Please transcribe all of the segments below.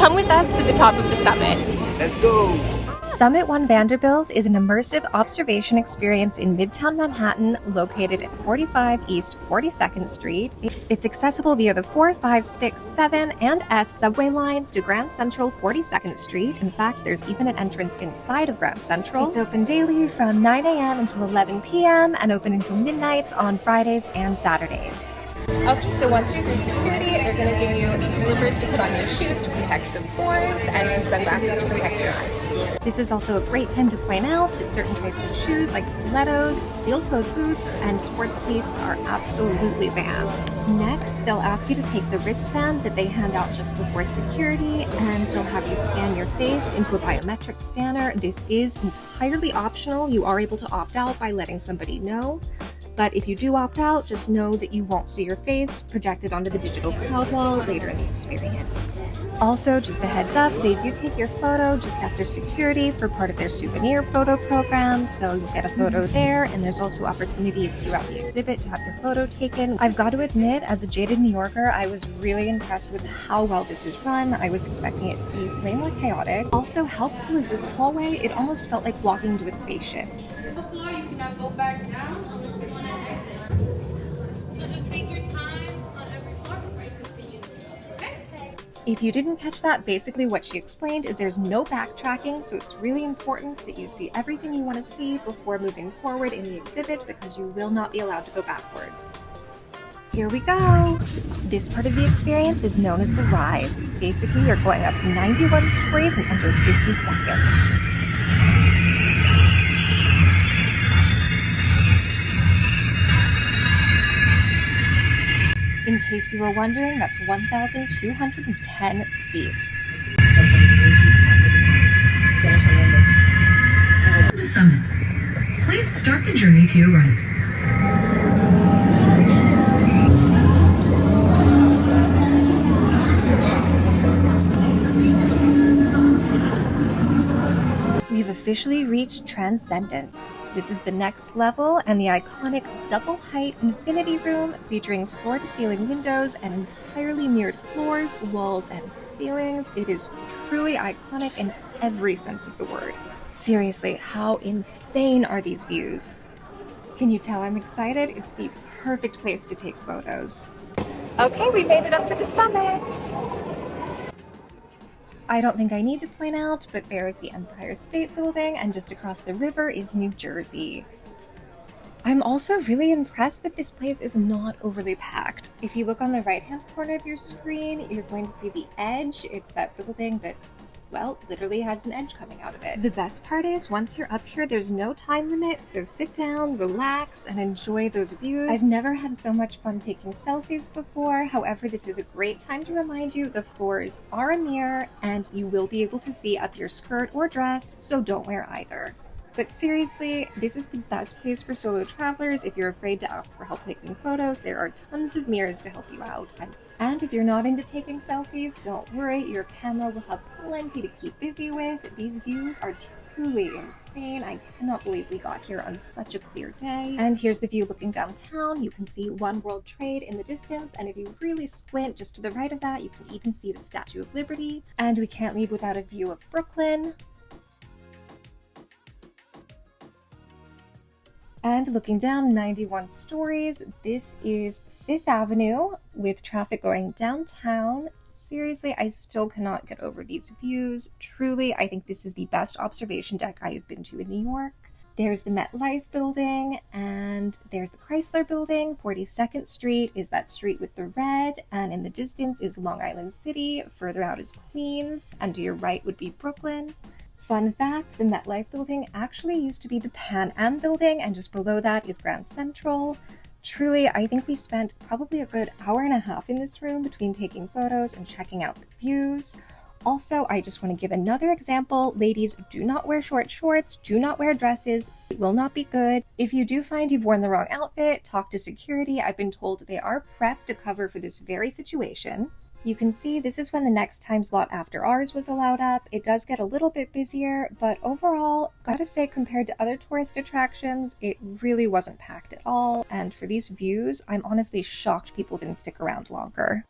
Come with us to the top of the summit. Let's go! SUMMIT One Vanderbilt is an immersive observation experience in Midtown Manhattan located at 45 East 42nd Street. It's accessible via the 4, 5, 6, 7, and S subway lines to Grand Central 42nd Street. In fact, there's even an entrance inside of Grand Central. It's open daily from 9 a.m. until 11 p.m. and open until midnight on Fridays and Saturdays. Okay, so once you're through security, they're going to give you some slippers to put on your shoes to protect the pores and some sunglasses to protect your eyes. This is also a great time to point out that certain types of shoes like stilettos, steel-toed boots, and sports cleats are absolutely banned. Next, they'll ask you to take the wristband that they hand out just before security, and they'll have you scan your face into a biometric scanner. This is entirely optional. You are able to opt out by letting somebody know. But if you do opt out, just know that you won't see your face projected onto the digital crowd wall later in the experience. Also, just a heads up, they do take your photo just after security for part of their souvenir photo program, so you'll get a photo there, and there's also opportunities throughout the exhibit to have your photo taken. I've got to admit, as a jaded New Yorker, I was really impressed with how well this is run. I was expecting it to be way more chaotic. Also, how cool is this hallway? It almost felt like walking into a spaceship. The floor, you cannot go back down unless you want to exit. So just take your time on every floor before you continue to move, okay? If you didn't catch that, basically what she explained is there's no backtracking, so it's really important that you see everything you want to see before moving forward in the exhibit because you will not be allowed to go backwards. Here we go! This part of the experience is known as the rise. Basically, you're going up 91 stories in under 50 seconds. In case you were wondering, that's 1,210 feet. To Summit. Please start the journey to your right. We've officially reached Transcendence. This is the next level and the iconic double-height infinity room featuring floor-to-ceiling windows and entirely mirrored floors, walls, and ceilings. It is truly iconic in every sense of the word. Seriously, how insane are these views? Can you tell I'm excited? It's the perfect place to take photos. Okay, we made it up to the summit! I don't think I need to point out, but there's the Empire State Building, and just across the river is New Jersey. I'm also really impressed that this place is not overly packed. If you look on the right-hand corner of your screen, you're going to see the edge. It's that building that, well, literally has an edge coming out of it. The best part is, once you're up here, there's no time limit, so sit down, relax, and enjoy those views. I've never had so much fun taking selfies before. However, this is a great time to remind you the floors are a mirror, and you will be able to see up your skirt or dress, so don't wear either. But seriously, this is the best place for solo travelers. If you're afraid to ask for help taking photos, there are tons of mirrors to help you out. And if you're not into taking selfies, don't worry, your camera will have plenty to keep busy with. These views are truly insane. I cannot believe we got here on such a clear day. And here's the view looking downtown. You can see One World Trade in the distance, and if you really squint just to the right of that, you can even see the Statue of Liberty. And we can't leave without a view of Brooklyn. And looking down 91 stories, this is Fifth Avenue with traffic going downtown. Seriously, I still cannot get over these views. Truly, I think this is the best observation deck I have been to in New York. There's the MetLife building, and there's the Chrysler building. 42nd Street is that street with the red, and in the distance is Long Island City. Further out is Queens, and to your right would be Brooklyn. Fun fact, the MetLife building actually used to be the Pan Am building, and just below that is Grand Central. Truly, I think we spent probably a good hour and a half in this room between taking photos and checking out the views. Also, I just want to give another example. Ladies, do not wear short shorts, do not wear dresses. It will not be good. If you do find you've worn the wrong outfit, talk to security. I've been told they are prepped to cover for this very situation. You can see this is when the next time slot after ours was allowed up. It does get a little bit busier, but overall, gotta say compared to other tourist attractions, it really wasn't packed at all. And for these views, I'm honestly shocked people didn't stick around longer.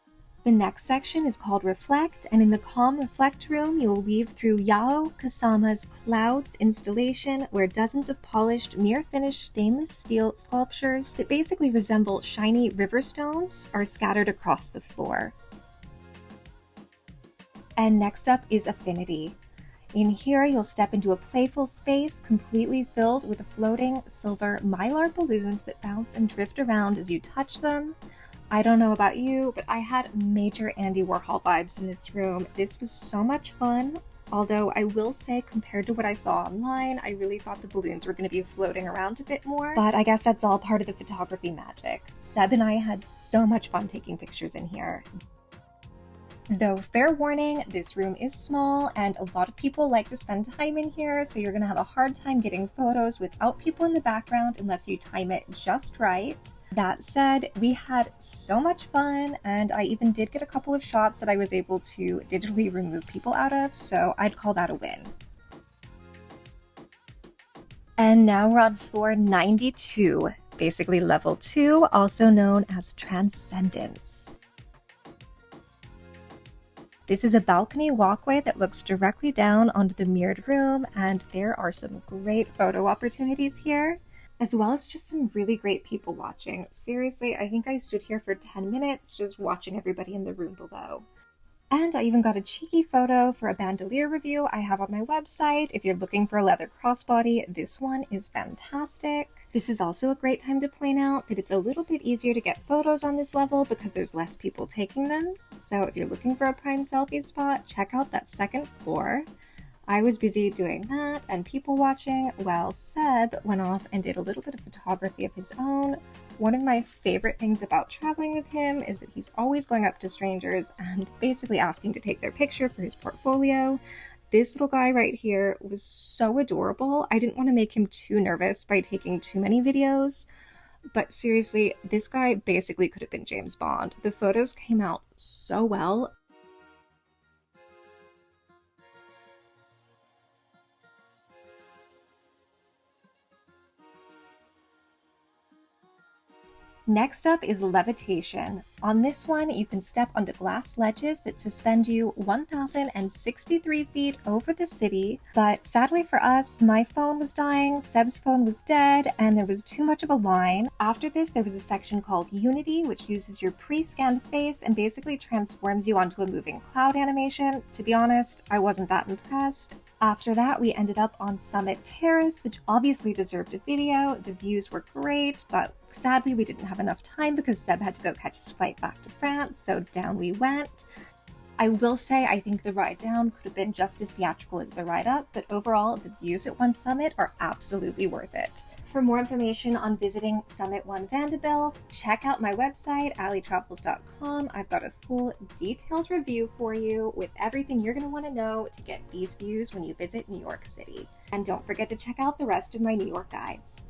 The next section is called Reflect, and in the Calm Reflect room, you'll weave through Yao Kusama's Clouds installation, where dozens of polished, mirror-finished stainless steel sculptures that basically resemble shiny river stones are scattered across the floor. And next up is Affinity. In here, you'll step into a playful space completely filled with floating silver mylar balloons that bounce and drift around as you touch them. I don't know about you, but I had major Andy Warhol vibes in this room. This was so much fun. Although I will say, compared to what I saw online, I really thought the balloons were going to be floating around a bit more. But I guess that's all part of the photography magic. Seb and I had so much fun taking pictures in here. Though fair warning, this room is small and a lot of people like to spend time in here, so you're going to have a hard time getting photos without people in the background unless you time it just right. That said, we had so much fun, and I even did get a couple of shots that I was able to digitally remove people out of, so I'd call that a win. And now we're on floor 92, basically level 2, also known as Transcendence. This is a balcony walkway that looks directly down onto the mirrored room, and there are some great photo opportunities here, as well as just some really great people watching. Seriously, I think I stood here for 10 minutes just watching everybody in the room below. And I even got a cheeky photo for a bandolier review I have on my website. If you're looking for a leather crossbody, this one is fantastic. This is also a great time to point out that it's a little bit easier to get photos on this level because there's less people taking them. So if you're looking for a prime selfie spot, check out that second floor. I was busy doing that and people watching while Seb went off and did a little bit of photography of his own. One of my favorite things about traveling with him is that he's always going up to strangers and basically asking to take their picture for his portfolio. This little guy right here was so adorable. I didn't want to make him too nervous by taking too many videos, but seriously, this guy basically could have been James Bond. The photos came out so well. Next up is Levitation. On this one, you can step onto glass ledges that suspend you 1,063 feet over the city, but sadly for us, my phone was dying, Seb's phone was dead, and there was too much of a line. After this, there was a section called Unity, which uses your pre-scanned face and basically transforms you onto a moving cloud animation. To be honest, I wasn't that impressed. After that, we ended up on Summit Terrace, which obviously deserved a video. The views were great, but sadly we didn't have enough time because Seb had to go catch his flight back to France, so down we went. I will say I think the ride down could have been just as theatrical as the ride up, but overall the views at One Summit are absolutely worth it. For more information on visiting Summit One Vanderbilt, check out my website, alleytravels.com. I've got a full detailed review for you with everything you're going to want to know to get these views when you visit New York City. And don't forget to check out the rest of my New York guides.